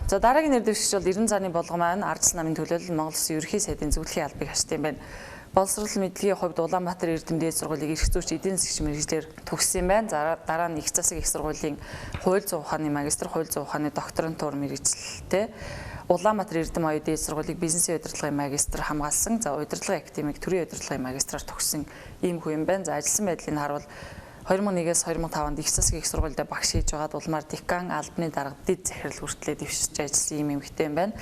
За дараагийн нэр дэвшигч бол 90 заны болгоом маань Ардчил намын төлөөлөл Монгол Улсын ерөнхий сайдын зөвлөхийн албыг хаштай юм байна. Боловсрол мэдлэгийн хувьд Улаанбаатар Эрдэм дээд сургуулийг эрх зүйч эдийн засгийн мэргэжлэр төгссөн байна. Дараа нь их засаг их сургуулийн хууль зүйн ухааны магистр, хууль зүйн ухааны докторантур мэргэжилтэй. Улаанбаатар Эрдэм оюун дээд сургуулийг бизнесийн удирдлагын магистр хамгаалсан. За удирдлагын академик, төрийн удирдлагын магистраар төгссөн ийм хүн юм байна. За ажилласан байдлыг харуул 2001-ээс 2005 онд их засгийн их сургуульд багш хийж байгаад улмаар декан албаны дарга дэд захирал хүртлээр дэвшиж ажилласан ийм эмэгтэй юм байна.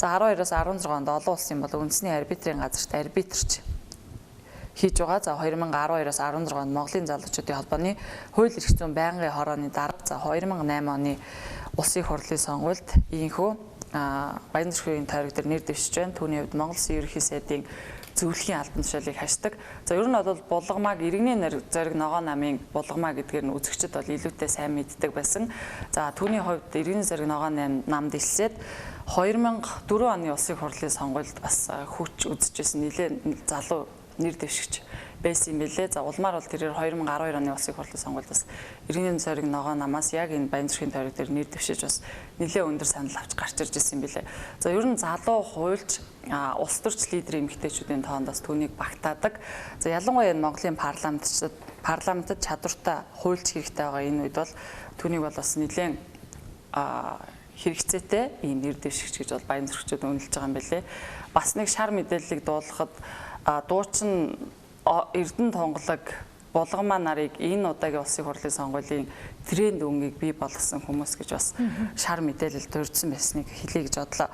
За 12-оос 16 онд олон улсын болон үндэсний арбитрийн газарт арбитрч хийж байгаа. За 2012-оос 16 онд Монголын залуучуудын холбооны хууль эрх зүйн байнгын хорооны дарга. За 2008 оны улсын хурлын сонгуульд ийхүү Баян зүрхийн тойрог дээр нэр дэвшиж байна. Түүний хувьд Монгол Улсын ерөнхий сайдын зөвлөхийн албан тушаалыг хашдаг. За ер нь бол булгамаг иргэний зориг ногоо намын булгамаа гэдгээр нь үзэгчд бол илүүтэй сайн мэддэг байсан. За түүний хувьд иргэний зориг ногоо намд илсээд 2004 оны улсын хурлын сонгуульд бас хүч үзэжсэн нэлээд залуу нэр дэвшигч байсан юм билээ. За улмаар бол тэрээр 2012 оны улсын хурлын сонгуульд бас иргэний зориг ногоо намаас яг энэ Баян зүрхийн тойрог дээр нэр дэвшиж бас нэлээд өндөр санал авч гарч ирж байсан юм билээ. За ер нь залуу хуульч улс төрч лидер эмэгтэйчүүдийн тоонд бас түүнийг багтаадаг. За ялангуяа энэ Монголын парламентод чадвартай хуульч хэрэгтэй байгаа энэ үед бол түүнийг бол бас нэлээд хэрэгцээтэй ийм нэр дэвшигч гэж бол Баян зүрхчүүд үнэлж байгаа юм билээ. Бас нэг шар мэдээллийг дуулахад дуучин Эрдэнэ тунгалаг булгамаа нарыг энэ удаагийн улсын хурлын сонгуулийн тренд өнгийг бий болгосон хүмүүс гэж бас шар мэдээлэл дурдсан байсныг хэлье гэж бодлоо.